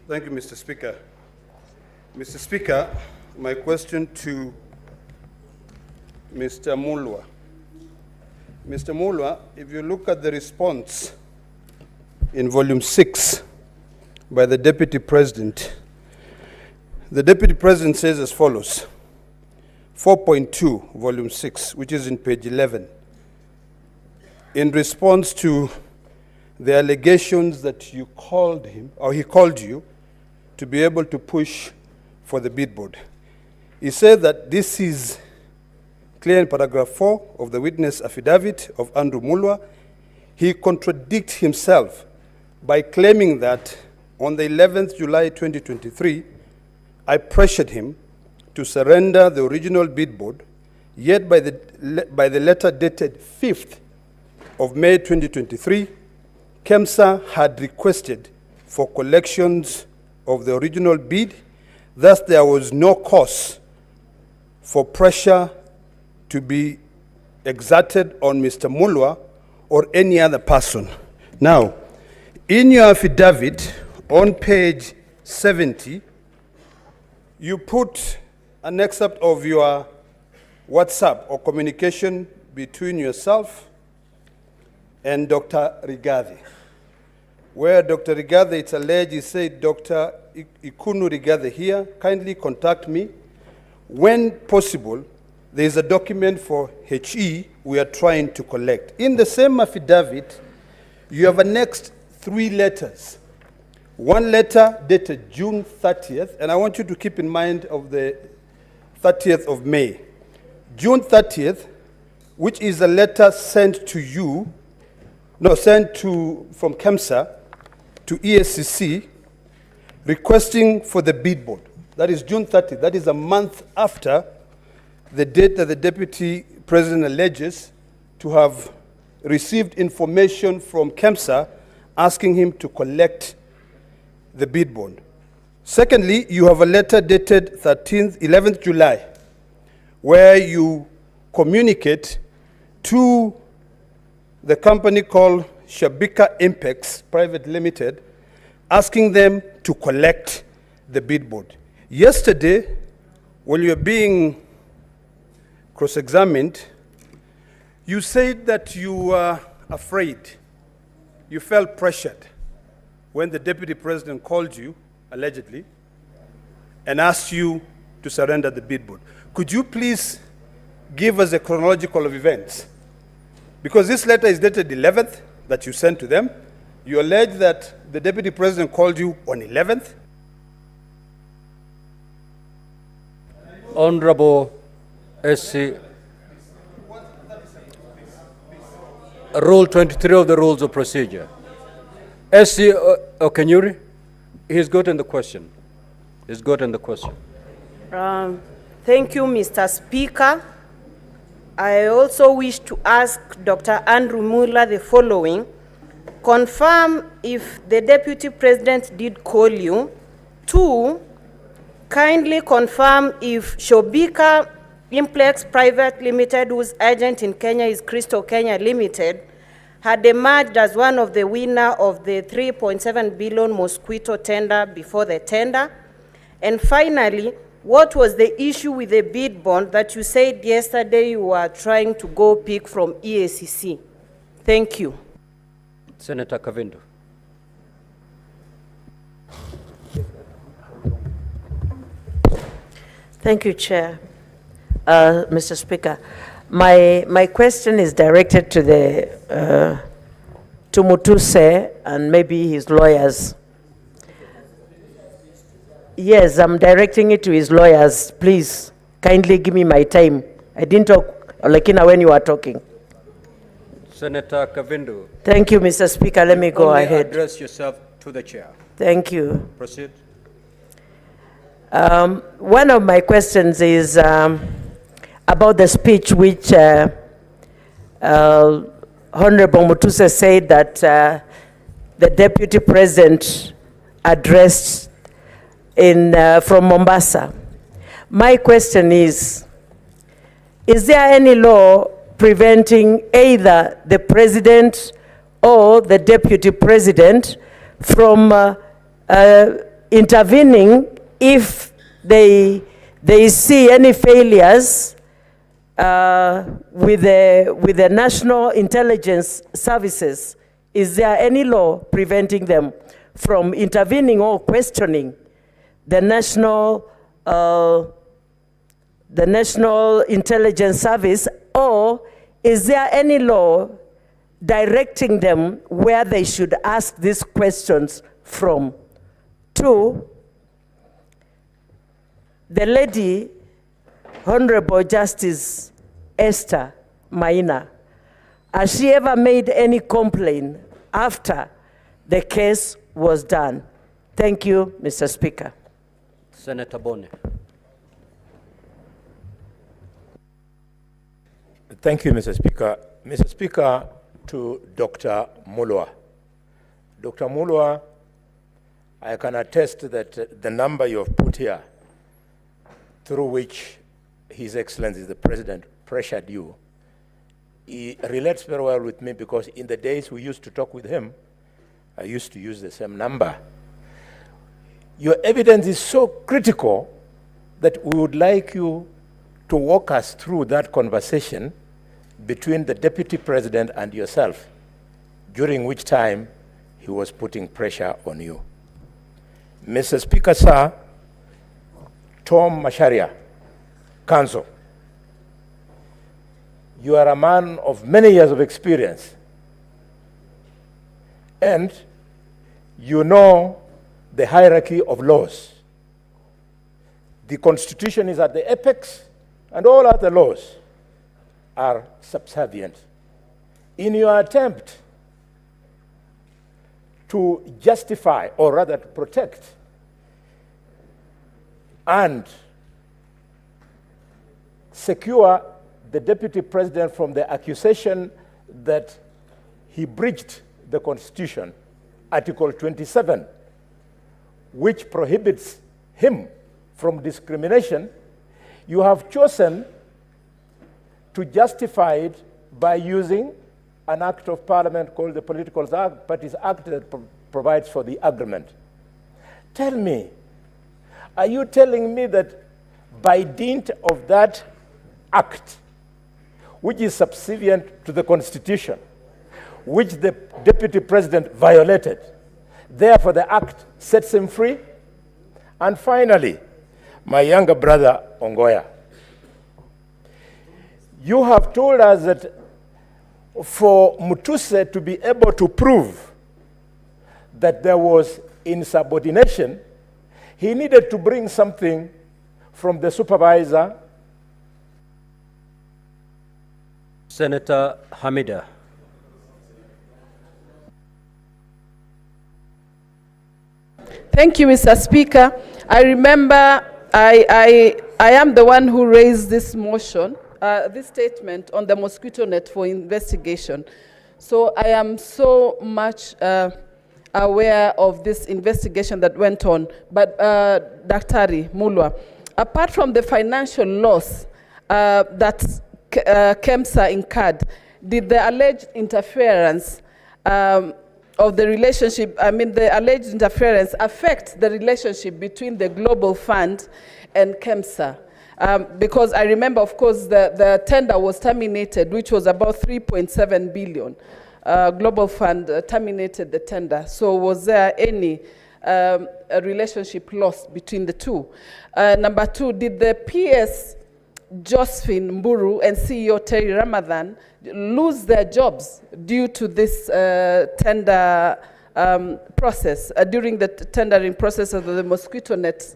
Thank you, Mr. Speaker. Mr. Speaker, my question to Mr. Mulwa. Mr. Mulwa, if you look at the response in volume 6 by the Deputy President, the Deputy President says as follows, 4.2, volume 6, which is in page 11, in response to the allegations that you called him, or he called you, to be able to push for the bid board. He said that this is clear in paragraph 4 of the witness affidavit of Andrew Mulwa. He contradicts himself by claiming that on the 11th July 2023, I pressured him to surrender the original bid board, yet by the letter dated 5th of May 2023, Kemsa had requested for collections of the original bid. Thus, there was no cause for pressure to be exerted on Mr. Mulwa or any other person. Now, in your affidavit on page 70, you put an excerpt of your WhatsApp or communication between yourself and Dr. Rigathi, where Dr. Rigathi, it's alleged, he said, Dr. Ikunu Rigathi here, kindly contact me. When possible, there is a document for HE we are trying to collect. In the same affidavit, you have annexed 3 letters. One letter dated June 30th, and I want you to keep in mind of the 30th of May. June 30th, which is a letter sent to you, from Kemsa to ESCC, requesting for the bid board. That is June 30th. That is a month after the date that the Deputy President alleges to have received information from Kemsa asking him to collect the bid bond. Secondly, you have a letter dated 11th July, where you communicate to the company called Shabika Impex Private Limited, asking them to collect the bid board. Yesterday, when you were being cross-examined, you said that you were afraid, you felt pressured when the Deputy President called you, allegedly, and asked you to surrender the bid board. Could you please give us a chronological of events? Because this letter is dated 11th that you sent to them. You allege that the Deputy President called you on 11th. Honorable SC, Rule 23 of the Rules of Procedure. SC Okenyuri, he's gotten the question. He's gotten the question. Thank you, Mr. Speaker. I also wish to ask Dr. Andrew Mulwa the following. Confirm if the Deputy President did call you. 2, kindly confirm if Shobika Implex Private Limited, whose agent in Kenya is Crystal Kenya Limited, had emerged as one of the winner of the 3.7 billion mosquito tender before the tender. And finally, what was the issue with the bid bond that you said yesterday you were trying to go pick from EACC? Thank you. Senator Kavindu. Thank you, Chair. Mr. Speaker, my question is directed to the to Mutuse and maybe his lawyers. Yes, I'm directing it to his lawyers. Please, kindly give me my time. I didn't talk, Olekina, when you were talking. Senator Kavindu. Thank you, Mr. Speaker. Let me go ahead. Address yourself to the chair. Thank you. Proceed. One of my questions is about the speech which Honorable Mutuse said that the Deputy President addressed from Mombasa. My question is there any law preventing either the President or the Deputy President from intervening if they see any failures with the national intelligence services? Is there any law preventing them from intervening or questioning the national intelligence service, or is there any law directing them where they should ask these questions from? 2, the lady, Honorable Justice Esther Maina, has she ever made any complaint after the case was done? Thank you, Mr. Speaker. Senator Bone. Thank you, Mr. Speaker. Mr. Speaker, to Dr. Mulwa. Dr. Mulwa, I can attest that the number you have put here, through which His Excellency the President pressured you, it relates very well with me, because in the days we used to talk with him, I used to use the same number. Your evidence is so critical that we would like you to walk us through that conversation between the Deputy President and yourself, during which time he was putting pressure on you. Mr. Speaker, sir, Tom Masharia, Council, you are a man of many years of experience, and you know the hierarchy of laws. The Constitution is at the apex, and all other laws are subservient. In your attempt to justify, or rather to protect, and secure the Deputy President from the accusation that he breached the Constitution, Article 27, which prohibits him from discrimination, you have chosen to justify it by using an act of parliament called the Political Parties Act that provides for the agreement. Tell me, are you telling me that by dint of that act, which is subservient to the Constitution, which the Deputy President violated, therefore the act sets him free? And finally, my younger brother, Ongoya, you have told us that for Mutuse to be able to prove that there was insubordination, he needed to bring something from the supervisor. Senator Hamida. Thank you, Mr. Speaker. I remember I am the one who raised this motion, this statement on the mosquito net for investigation. So I am so much aware of this investigation that went on. But Daktari Mulwa, apart from the financial loss that Kemsa incurred, did the alleged interference of the relationship, the alleged interference affect the relationship between the Global Fund and Kemsa? Because I remember, of course, the tender was terminated, which was about 3.7 billion. Global Fund terminated the tender. So was there any a relationship lost between the two? Number 2, did the PS Josephine Mburu and CEO Terry Ramadhan lose their jobs due to this tender process, during the tendering process of the mosquito net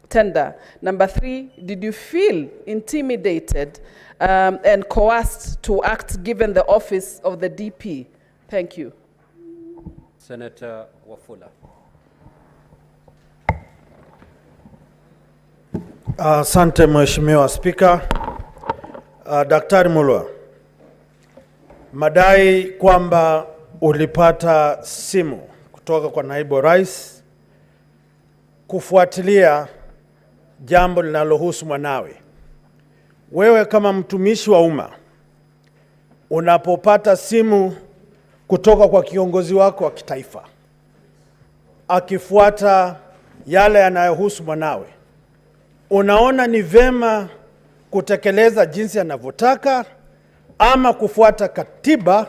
tender? Number 3, did you feel intimidated and coerced to act given the office of the DP? Thank you. Senator Wafula. Asante Mheshimiwa Spika. Daktari Mulwa, madai kwamba ulipata simu kutoka kwa naibu rais kufuatilia jambo linalohusu mwanawe. Wewe kama mtumishi wa umma, unapopata simu kutoka kwa kiongozi wako wa kitaifa akifuata yale yanayohusu mwanawe. Unaona ni vema kutekeleza jinsi anavyotaka ama kufuata katiba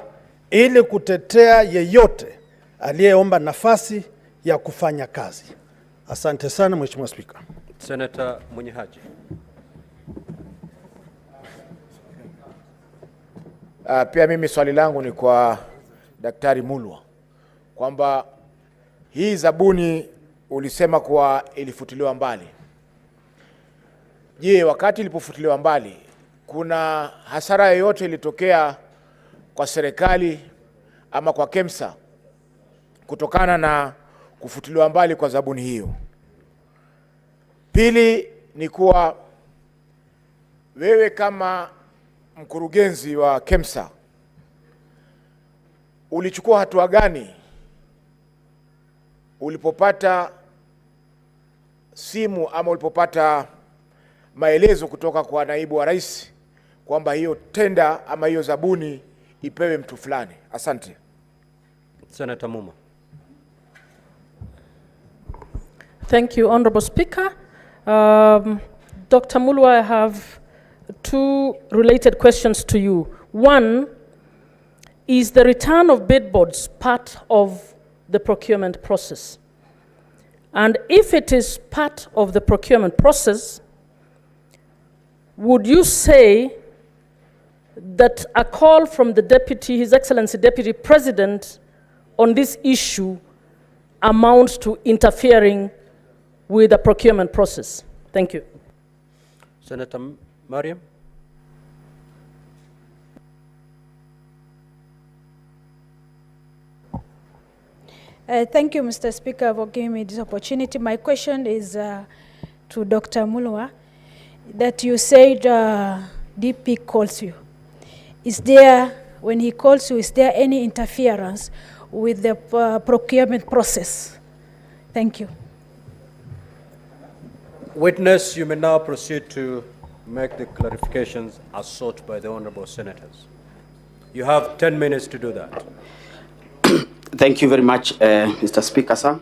ili kutetea yeyote aliyeomba nafasi ya kufanya kazi? Asante sana Mheshimiwa Spika. Senator Munyihaji. Pia mimi swali langu ni kwa Daktari Mulwa kwamba hii zabuni ulisema kuwa ilifutiliwa mbali. Je, wakati ilipofutiliwa mbali kuna hasara yoyote ilitokea kwa serikali ama kwa Kemsa kutokana na kufutiliwa mbali kwa zabuni hiyo? Pili ni kuwa wewe kama mkurugenzi wa Kemsa ulichukua hatua gani ulipopata simu ama ulipopata maelezo kutoka kwa naibu wa rais kwamba hiyo tenda ama hiyo zabuni ipewe mtu fulani? Asante. Senator Muma. Thank you, Honorable Speaker. Dr. Mulwa, I have two related questions to you. One, is the return of billboards part of the procurement process? And if it is part of the procurement process, would you say that a call from the Deputy, His Excellency Deputy President, on this issue amounts to interfering with the procurement process? Thank you. Senator Mariam. Thank you, Mr. Speaker, for giving me this opportunity. My question is to Dr. Mulwa, that you said DP calls you. Is there, when he calls you, is there any interference with the procurement process? Thank you. Witness, you may now proceed to make the clarifications as sought by the honorable senators. You have 10 minutes to do that. Thank you very much, Mr. Speaker, sir.